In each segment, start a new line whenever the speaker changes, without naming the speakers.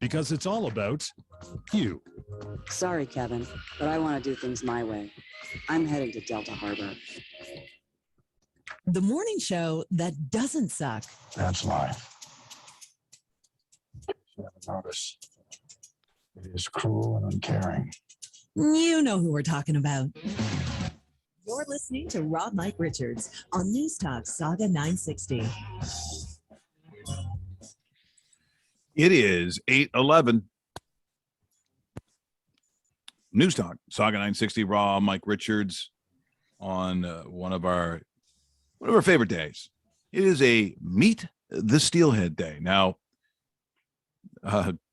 because it's all about you.
Sorry, Kevin, but I want to do things my way. I'm heading to Delta Harbor.
The morning show that doesn't suck.
That's life. You haven't noticed. It is cruel and uncaring.
You know who we're talking about. You're listening to Rob Mike Richards on Newstalk Sauga 960.
It is 8:11. Newstalk Sauga 960. Rob Mike Richards on one of our favorite days. It is a Meet the Steelhead Day. Now,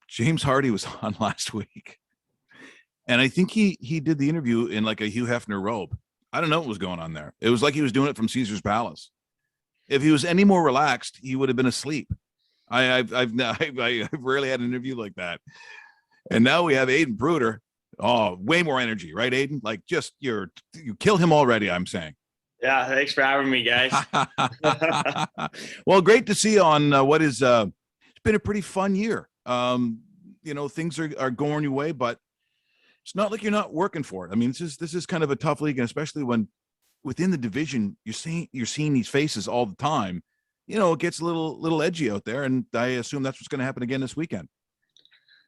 James Hardy was on last week, and I think he did the interview in like a Hugh Hefner robe. I don't know what was going on there. It was like he was doing it from Caesar's Palace. If he was any more relaxed, he would have been asleep. I've rarely had an interview like that. And now we have Aiden Prueter. Oh, way more energy, right, Aiden? Like just you kill him already, I'm saying.
Yeah, thanks for having me, guys.
Well, great to see you on what is it's been a pretty fun year. Things are going your way, but it's not like you're not working for it. I mean, this is kind of a tough league, and especially when within the division you're seeing these faces all the time. It gets a little edgy out there, and I assume that's what's going to happen again this weekend.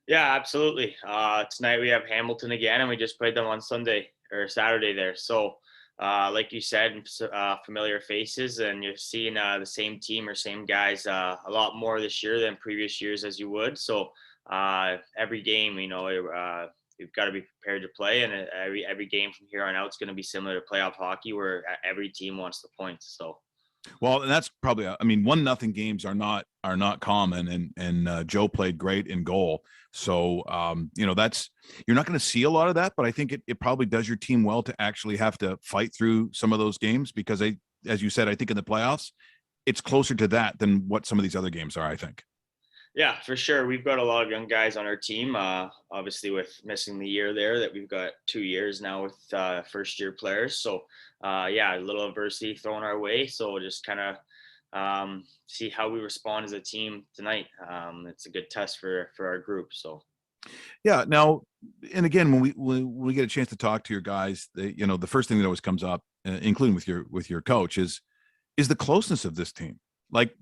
Yeah, absolutely. Tonight we have Hamilton again, and we just played them on Sunday or Saturday there. So, like you said, familiar faces, and you're seeing the same team or same guys a lot more this year than previous years as you would. So, every game, you've got to be prepared to play, and every game from here on out is going to be similar to playoff hockey, where every team wants the points. So.
Well, and that's probably, 1-0 games are not common, and Joe played great in goal. So, that's, you're not going to see a lot of that, but I think it probably does your team well to actually have to fight through some of those games because as you said, I think in the playoffs, it's closer to that than what some of these other games are, I think.
Yeah, for sure. We've got a lot of young guys on our team. Obviously, with missing the year there, that we've got 2 years now with first-year players. So, a little adversity thrown our way. So we'll just kind of see how we respond as a team tonight. It's a good test for our group. So.
Yeah. Now, and again, when we get a chance to talk to your guys, the first thing that always comes up, including with your coach, is the closeness of this team. Like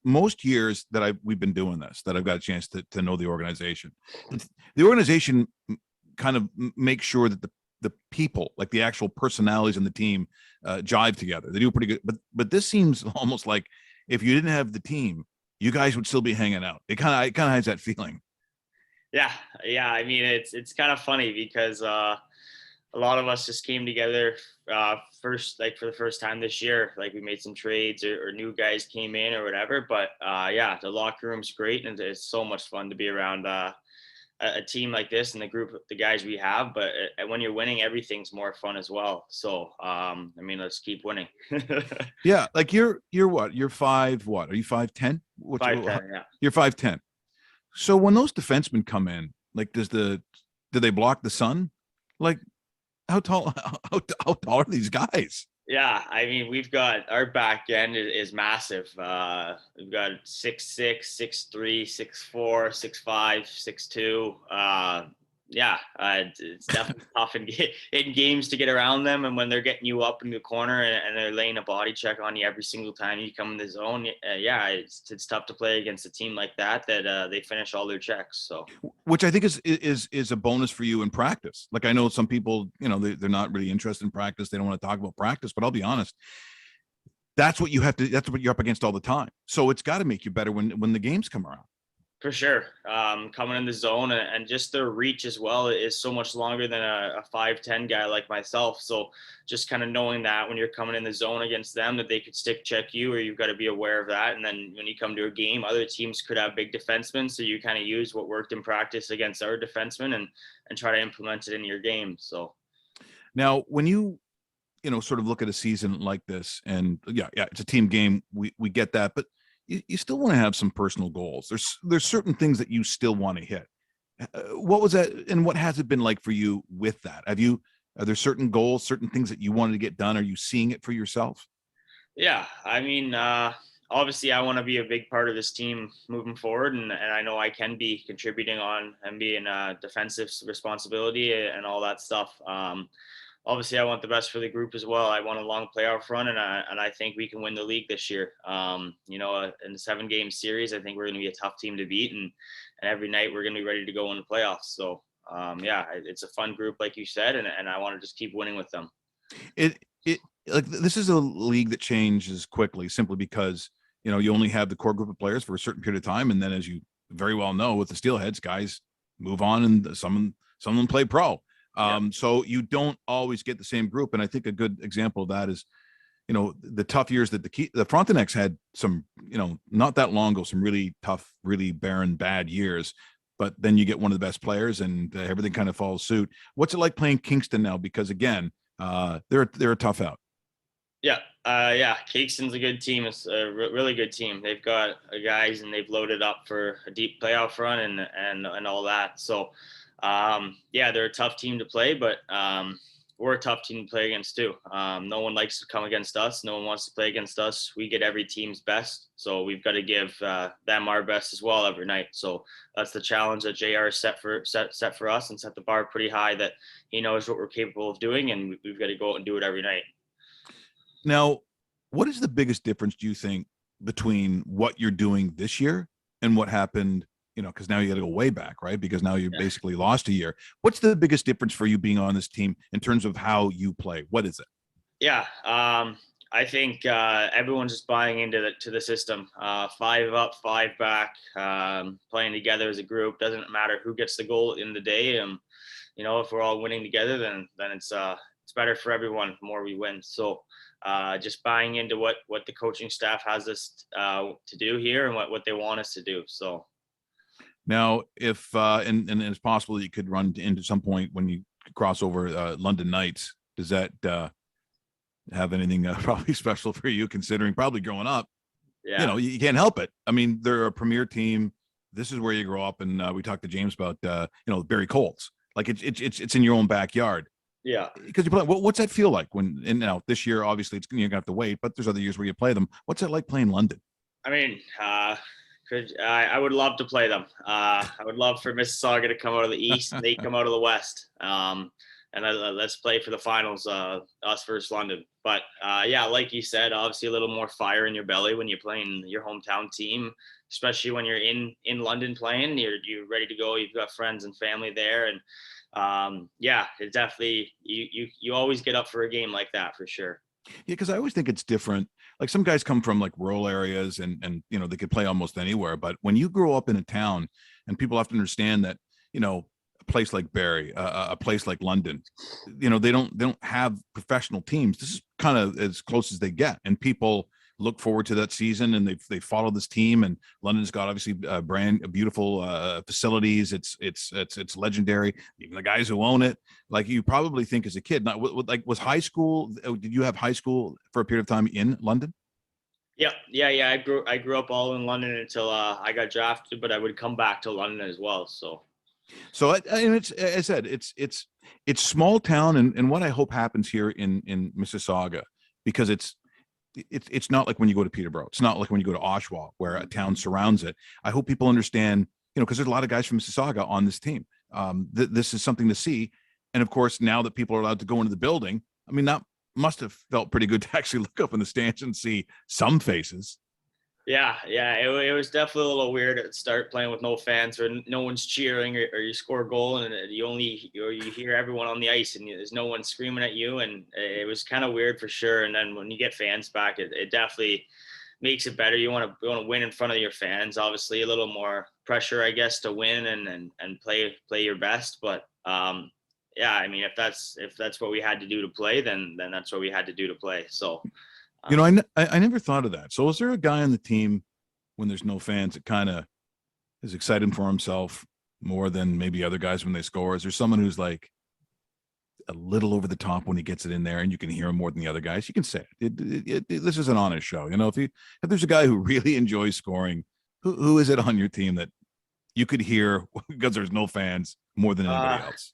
most years that we've been doing this, that I've got a chance to know the organization. The organization kind of makes sure that the people, like the actual personalities in the team, jive together. They do pretty good. But this seems almost like if you didn't have the team, you guys would still be hanging out. It kind of has that feeling.
Yeah. I mean, it's kind of funny because a lot of us just came together for the first time this year. Like we made some trades or new guys came in or whatever. But the locker room's great, and it's so much fun to be around a team like this and the group of the guys we have. But when you're winning, everything's more fun as well. So let's keep winning.
Yeah, like you're what? You're 5. What are you? 5'10"?
5'10". Yeah.
You're 5'10". So when those defensemen come in, like do they block the sun? Like how tall are these guys?
Yeah, I mean, we've got our back end is massive. We've got 6'6", 6'3", 6'4", 6'5", 6'2". It's definitely tough in games to get around them, and when they're getting you up in the corner and they're laying a body check on you every single time you come in the zone. It's tough to play against a team like that they finish all their checks. So,
which I think is a bonus for you in practice. Like I know some people, they're not really interested in practice. They don't want to talk about practice, but I'll be honest. That's what you're up against all the time. So it's got to make you better when the games come around.
For sure. Coming in the zone and just their reach as well is so much longer than a 5'10" guy like myself. So just kind of knowing that when you're coming in the zone against them, that they could stick check you, or you've got to be aware of that. And then when you come to a game, other teams could have big defensemen. So you kind of use what worked in practice against our defensemen and try to implement it in your game. So
now when you sort of look at a season like this, and it's a team game. We get that, but you still want to have some personal goals. There's certain things that you still want to hit. What was that, and what has it been like for you with that? Are there certain goals, certain things that you wanted to get done? Are you seeing it for yourself?
Yeah, I mean, obviously I want to be a big part of this team moving forward, and I know I can be contributing on and being a defensive responsibility and all that stuff. Obviously I want the best for the group as well. I want a long playoff run, and I think we can win the league this year. In the 7-game series, I think we're going to be a tough team to beat, and every night we're going to be ready to go in the playoffs. So it's a fun group, like you said, and I want to just keep winning with them.
It like this is a league that changes quickly simply because you only have the core group of players for a certain period of time, and then, as you very well know, with the Steelheads, guys move on, and some of them play pro. So you don't always get the same group, and I think a good example of that is the tough years that the Frontenacs had, some not that long ago, some really tough, really barren, bad years. But then you get one of the best players, and everything kind of follows suit. What's it like playing Kingston now? Because again, they're a tough out.
Kingston's a good team. It's a really good team. They've got guys, and they've loaded up for a deep playoff run and all that. So, they're a tough team to play, but we're a tough team to play against too. No one likes to come against us. No one wants to play against us. We get every team's best, so we've got to give them our best as well every night. So that's the challenge that JR set for us, and set the bar pretty high, that he knows what we're capable of doing, and we've got to go out and do it every night.
Now, what is the biggest difference, do you think, between what you're doing this year and what happened, because now you got to go way back, right? Because now you basically lost a year. What's the biggest difference for you being on this team in terms of how you play? What is it?
I think everyone's just buying into the system. 5 up, 5 back, playing together as a group. Doesn't matter who gets the goal at the end of the day. If we're all winning together, then it's better for everyone the more we win. So just buying into what the coaching staff has us to do here, and what they want us to do. So
now, if and it's possible that you could run into some point when you cross over London Knights, does that have anything probably special for you, considering probably growing up? You can't help it. I mean, they're a premier team. This is where you grow up, and we talked to James about Barrie Colts. Like it's in your own backyard.
Yeah,
because you play. What's that feel like when? And now this year, obviously, you're gonna have to wait. But there's other years where you play them. What's it like playing London?
I mean, I would love to play them. I would love for Mississauga to come out of the east, and they come out of the west. And let's play for the finals, us versus London. But like you said, obviously a little more fire in your belly when you're playing your hometown team, especially when you're in London playing. You're ready to go. You've got friends and family there, and it definitely, you always get up for a game like that for sure.
Yeah, because I always think it's different. Like some guys come from like rural areas, and they could play almost anywhere. But when you grow up in a town, and people have to understand that a place like Barrie, a place like London, they don't have professional teams. This is kind of as close as they get, and people look forward to that season, and they follow this team. And London's got obviously beautiful facilities. It's legendary. Even the guys who own it, like you probably think as a kid, not like was high school. Did you have high school for a period of time in London?
Yeah. I grew up all in London until I got drafted, but I would come back to London as well. So
it's, as I said, it's small town, and what I hope happens here in Mississauga, because it's not like when you go to Peterborough. It's not like when you go to Oshawa, where a town surrounds it. I hope people understand, because there's a lot of guys from Mississauga on this team. This is something to see. And of course, now that people are allowed to go into the building, I mean, that must have felt pretty good to actually look up in the stands and see some faces.
Yeah, it was definitely a little weird at the start, playing with no fans, or no one's cheering, or you score a goal and you hear everyone on the ice, and there's no one screaming at you, and it was kind of weird for sure. And then when you get fans back, it definitely makes it better. You want to win in front of your fans. Obviously, a little more pressure, I guess, to win and play your best. But I mean, if that's what we had to do to play, then that's what we had to do to play. So.
I never thought of that. So is there a guy on the team when there's no fans that kind of is excited for himself more than maybe other guys when they score? Is there someone who's like a little over the top when he gets it in there, and you can hear him more than the other guys? You can say it. This is an honest show. If there's a guy who really enjoys scoring, who is it on your team that you could hear because there's no fans more than anybody else?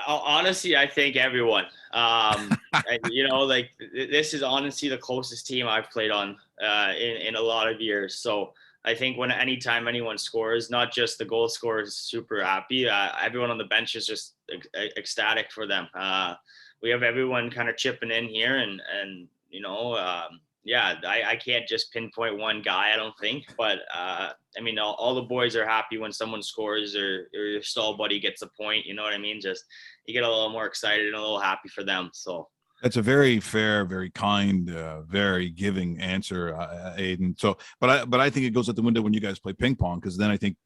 Honestly, I think everyone. Like this is honestly the closest team I've played on in a lot of years. So I think anytime anyone scores, not just the goal scorer is super happy. Everyone on the bench is just ecstatic for them. We have everyone kind of chipping in here, and I can't just pinpoint one guy, I don't think, but all the boys are happy when someone scores or your stall buddy gets a point. You know what I mean? Just you get a little more excited and a little happy for them. So
that's a very fair, very kind, very giving answer, Aiden. So, but I think it goes out the window when you guys play ping pong, because then I think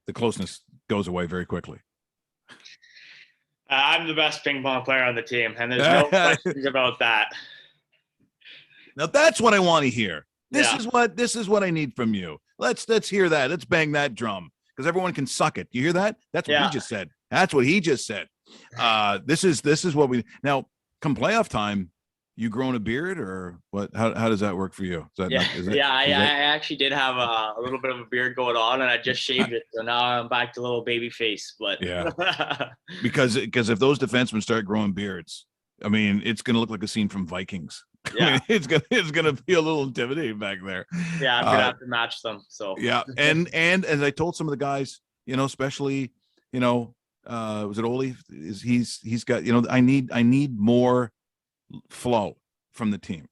the closeness goes away very quickly.
I'm the best ping pong player on the team, and there's no questions about that.
Now that's what I want to hear. This is what I need from you. Let's hear that. Let's bang that drum, because everyone can suck it. You hear that? That's what he just said. That's what he just said. This is what we now. Come playoff time, you growing a beard or what? How does that work for you? I
actually did have a little bit of a beard going on, and I just shaved it, so now I'm back to a little baby face. But
because if those defensemen start growing beards, I mean, it's going to look like a scene from Vikings.
Yeah,
I mean, it's gonna be a little intimidating back there.
Yeah, I'm gonna have to match them. So
yeah, and as I told some of the guys, especially was it Oli? He's got I need more flow from the team.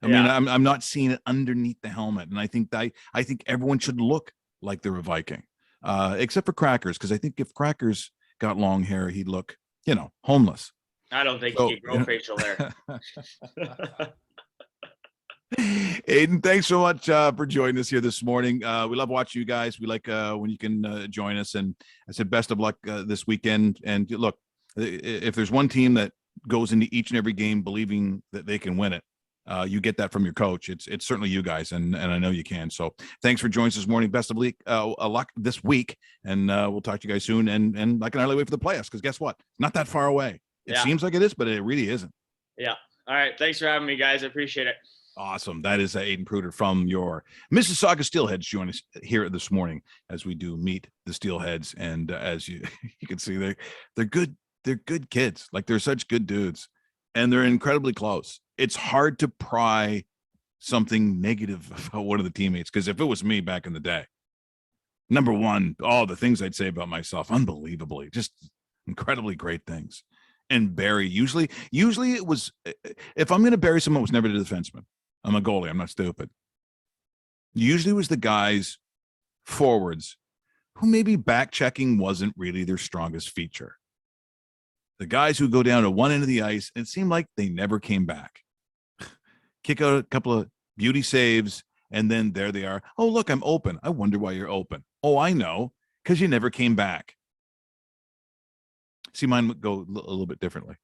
I mean, I'm not seeing it underneath the helmet, and I think everyone should look like they're a Viking, except for Crackers, because I think if Crackers got long hair, he'd look homeless.
I don't think he could grow facial hair.
Aiden, thanks so much for joining us here this morning. We love watching you guys. We like when you can join us. And I said, best of luck this weekend. And look, if there's one team that goes into each and every game believing that they can win it, you get that from your coach. It's certainly you guys, and I know you can. So thanks for joining us this morning. Best of luck this week, and we'll talk to you guys soon. And I can hardly wait for the playoffs, because guess what? Not that far away. It seems like it is, but it really isn't.
Yeah. All right. Thanks for having me, guys. I appreciate it.
Awesome. That is Aiden Prueter from your Mississauga Steelheads joining us here this morning as we do meet the Steelheads. And as you can see, they're good. They're good kids. Like, they're such good dudes, and they're incredibly close. It's hard to pry something negative about one of the teammates, because if it was me back in the day, number one, all the things I'd say about myself, unbelievably, just incredibly great things. And Barry, usually it was, if I'm going to bury someone, it was never the defenseman. I'm a goalie. I'm not stupid. Usually it was the guys forwards who maybe back checking wasn't really their strongest feature. The guys who go down to one end of the ice, and it seemed like they never came back. Kick out a couple of beauty saves, and then there they are. Oh, look, I'm open. I wonder why you're open. Oh, I know, because you never came back. See, mine would go a little bit differently.